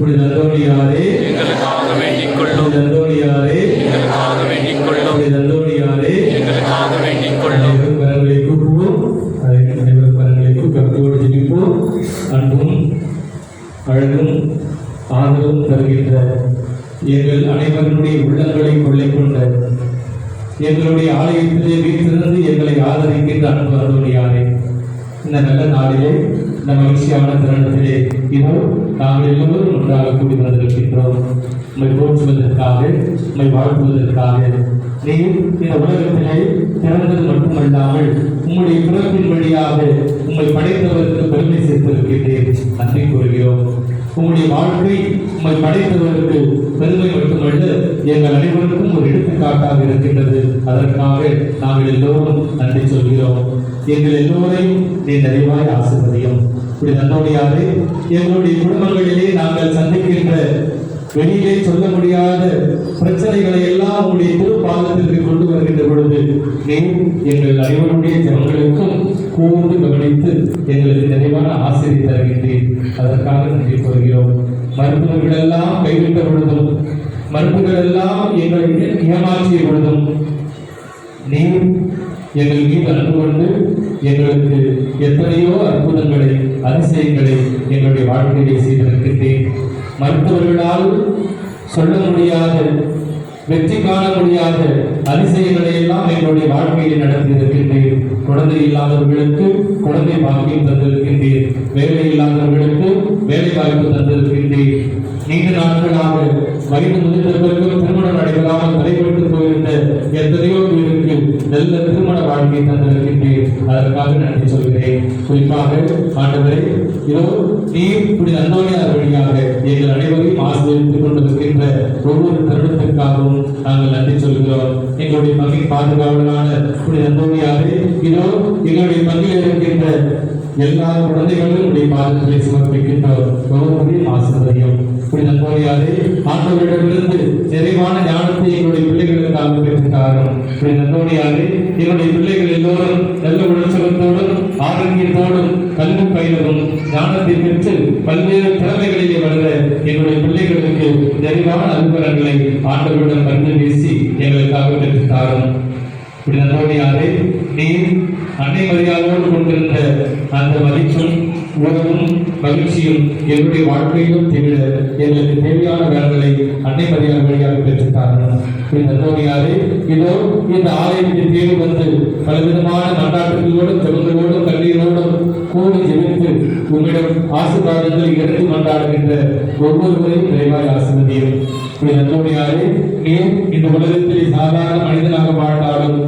புனித அந்தோணியாரே எங்களுக்காக வேண்டிக் கொள்ளும். புனித அந்தோணியாரே எங்களுக்காக வேண்டிக் கொள்ளும். புனித அந்தோணியாரே எங்களுக்காக வேண்டிக் கொள்ளும். கரங்களை கூப்புவோம். அனைவரும் கரங்களை கருத்தோடு ஜெபிப்போம். அன்பும் அழகும் ஆதரவும் தருகின்ற எங்கள் அனைவருடைய உள்ளங்களை கொள்ளை கொண்ட எங்களுடைய ஆலயத்திலே வீட்டிலிருந்து எங்களை ஆதரிக்கின்ற அன்பு அந்தோணியாரே, இந்த நல்ல நாளிலே இந்த மகிழ்ச்சியான தருணத்திலே இதோ நாங்கள் எல்லோரும் ஒன்றாக கூடி வந்திருக்கின்றோம். உண்மை போற்றுவதற்காக, உண்மை வாழ்த்துவதற்காக. நீர் இந்த உலகத்திலே பிறந்தது மட்டுமல்லாமல் உம்முடைய பிறப்பின் வழியாக உம்மை படைத்தவருக்கு பெருமை சேர்த்திருக்கின்றேன். நன்றி கூறுகிறோம். உங்களுடைய வாழ்க்கை உம்மை படைத்தவருக்கு பெருமை மட்டுமல்ல, எங்கள் அனைவருக்கும் ஒரு எடுத்துக்காட்டாக இருக்கின்றது. அதற்காக நாங்கள் எல்லோரும் நன்றி சொல்கிறோம். எங்கள் எல்லோரையும் நீ நிறைவாய் ஆசீர்வதியும். இப்படி நன்றோடியாரே, எங்களுடைய குடும்பங்களிலே நாங்கள் சந்திக்கின்ற வெளியிலே சொல்ல முடியாத பிரச்சனைகளை எல்லாம் உங்களுடைய திருப்பாதத்திற்கு கொண்டு வருகின்ற பொழுது நீ எங்கள் அனைவருடைய ஜனங்களுக்கும் கூர்ந்து கவனித்து எங்களுக்கு நிறைவான ஆசிரியர் தருகின்றேன். அதற்காக நன்றி கூறுகிறோம். மருத்துவர்கள் எல்லாம் கைவிட்ட பொழுதும், மருத்துவர்கள் எல்லாம் எங்களை ஏமாற்றிய பொழுதும் நீ எங்கள் மீது அன்பு கொண்டு எங்களுக்கு எத்தனையோ அற்புதங்களை, அதிசயங்களை எங்களுடைய வாழ்க்கையை செய்திருக்கின்றேன். மருத்துவர்களால் சொல்ல முடியாத, வெற்றி காண முடியாத அதிசயங்களை எல்லாம் எங்களுடைய வாழ்க்கையை நடத்தியிருக்கின்றேன். குழந்தை இல்லாதவர்களுக்கு குழந்தை பாக்கியம் தந்திருக்கின்றேன். வேலை இல்லாதவர்களுக்கு வேலை வாய்ப்பு தந்திருக்கின்றேன். நீண்ட நாட்களாக வயது முதிர்ந்தவர்களுக்கு திருமணம் நடைபெறாமல் தடைபட்டு போயிருந்த எத்தனையோ பேருக்கு நல்ல திருமண வாழ்க்கை தந்திருக்கின்றேன். அதற்காக நன்றி சொல்கிறேன். குறிப்பாக ஆண்டவரே, இதோ நீர் புனித அந்தோணியார் வழியாக எங்கள் அனைவரையும் ஆசீர்வதித்துக் கொண்டிருக்கின்ற ஒவ்வொரு தருணத்திற்காகவும் நாங்கள் நன்றி சொல்கிறோம். எங்களுடைய பங்கின் பாதுகாவலரான புனித அந்தோணியாரே, இதோ எங்களுடைய பங்கில் இருக்கின்ற எல்லா குழந்தைகளும் உடைய பாதங்களை சமர்ப்பிக்கின்றோம். ஒவ்வொருவரையும் ஆசீர்வதியும். புனித அந்தோணியாரே, ஆண்டவரிடமிருந்து நிறைவான ஞானத்தை எங்களுடைய பிள்ளைகளுக்காக பெற்றுத்தாரும். புனித அந்தோணியாரே, எங்களுடைய பிள்ளைகள் எல்லோரும் நல்ல உணர்ச்சலத்தோடும் ஆரோக்கியத்தோடும் கல்வி பயிலவும் ஞானத்தை பெற்று பல்வேறு திறமைகளிலே வளர எங்களுடைய பிள்ளைகளுக்கு நிறைவான அனுபவங்களை ஆண்டவரிடம் கண்டு பேசி எங்களுக்காக பெற்றுத்தாரும். புனித அந்தோணியாரே, நீர் அன்னை மரியாதையோடு கொண்டிருந்த அந்த மதிப்பும் உறவும் மகிழ்ச்சியும் எங்களுடைய வாழ்க்கையிலும் திகழ எங்களுக்கு தேவையான வேலைகளை அன்னை மரியாதை வழியாக பெற்றுத்தார்கள். புனித அந்தோணியாரே, இதோ இந்த ஆலயத்தை தேடி வந்து பலவிதமான மன்றாட்டுகளோடும் ஜெபங்களோடும் கண்ணீரோடும் கூடி ஜெபித்து உங்களிடம் ஆசீர்வாதங்களை இறங்கி மன்றாடுகின்ற ஒவ்வொருவரையும் நிறைவாய் ஆசீர்வதியும். புனித அந்தோணியாரே, நீர் இந்த உலகத்தில் சாதாரண மனிதனாக வாழ்ந்தாலும்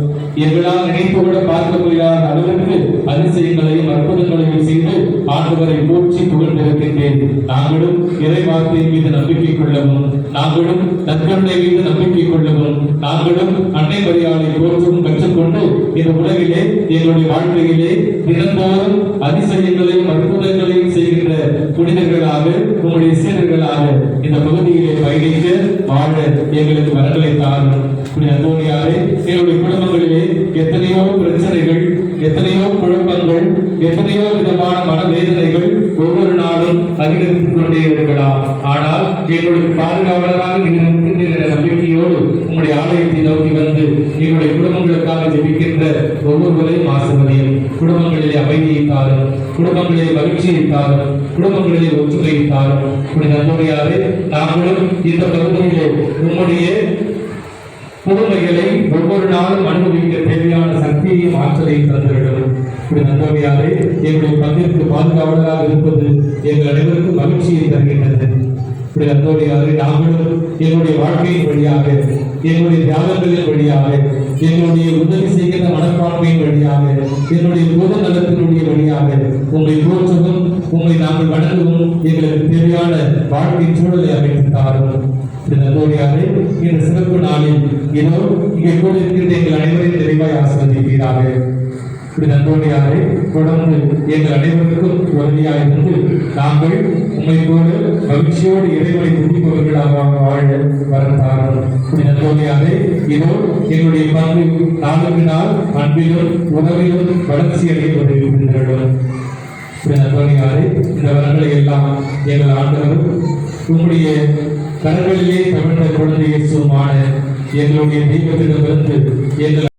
எங்களால் நினைத்து கூட பார்க்க முடியாத அளவிற்கு அதிசயங்களையும் அற்புதங்களையும் செய்து ஆண்டவரை போற்றி புகழ்ந்திருக்கின்றேன். நாங்களும் இறை வார்த்தையின் மீது நம்பிக்கை கொள்ளவும், நாங்களும் நற்கருணை மீது நம்பிக்கை கொள்ளவும், நாங்களும் அன்னை மரியாதை போற்றவும் கற்றுக்கொண்டு இந்த உலகிலே எங்களுடைய வாழ்க்கையிலே தினந்தோறும் அதிசயங்களையும் அற்புதங்களையும் செய்கின்ற புனிதர்களாக, உங்களுடைய சீடர்களாக இந்த பகுதியிலே பயணிக்க வாழ எங்களுக்கு வரங்களை தாரும். புனித அந்தோணியாரே, எங்களுடைய குடும்பங்களிலே எத்தனையோ பிரச்சனைகள், எத்தனையோ குழப்பங்கள், எத்தனையோ விதமான மனவேதனைகள் ஒவ்வொரு நாளும் அதிகரித்துக் கொண்டே இருக்கலாம். ஆனால் எங்களுக்கு பாதுகாவலராக இருக்கின்ற நம்பிக்கையோடு உங்களுடைய ஆலயத்தை நோக்கி வந்து எங்களுடைய குடும்பங்களுக்காக ஜெபிக்கின்ற ஒவ்வொருவரையும் ஆசீர்வதியும். குடும்பங்களிலே அமைதியை தாரும், குடும்பங்களிலே மகிழ்ச்சியை தாரும், குடும்பங்களிலே ஒற்றுமையை தாரும். புனித அந்தோணியாரே, நாங்களும் இந்த பகுதியிலே உங்களுடைய புதுமைகளை ஒவ்வொரு நாளும் அனுபவிக்க தேவையான சக்தியையும் ஆற்றலையும் தந்திருக்கிறோம். புனித அந்தோணியாரே, எங்களுடைய பங்கிற்கு பாதுகாவலராக இருப்பது எங்கள் அனைவருக்கும் மகிழ்ச்சியை தருகின்றது. புனித அந்தோணியாரே, நாங்களும் எங்களுடைய வாழ்க்கையின் வழியாக, எங்களுடைய தியாகங்களின் வழியாக, எங்களுடைய உதவி செய்கின்ற மனப்பான்மையின் வழியாக, எங்களுடைய பொது நலத்தினுடைய வழியாக உங்களை போற்றவும், உங்களை நாங்கள் வணங்கவும் எங்களுக்கு தேவையான வாழ்க்கை சூழலை அமைத்து தாரும். புனித அந்தோணியாரே, இந்த சிறப்பு நாளில் இதோ இங்கே கூட இருக்கின்ற எங்கள் அனைவரையும் நிறைவாய் ஆசீர்வதிப்பீராக. புனித அந்தோணியாரே, தொடர்ந்து எங்கள் அனைவருக்கும் உதவியாக இருந்து நாங்கள் உண்மை போல மகிழ்ச்சியோடு இறைவனை துதிப்பவர்களாக வாழ வரத்தாரும். புனித அந்தோணியாரே, இதோ எங்களுடைய பங்கு நாளுக்கு நாள் அன்பிலும் உறவிலும் வளர்ச்சி அடைய உதவிடுகிறோம். புனித அந்தோணியாரே, இந்த வரங்களை எல்லாம் எங்கள் ஆண்டவரும் உம்முடைய கரங்களிலே தவழ்ந்த குழந்தை இயேசுவுமான எங்களுடைய தெய்வத்திடமிருந்து எங்கள்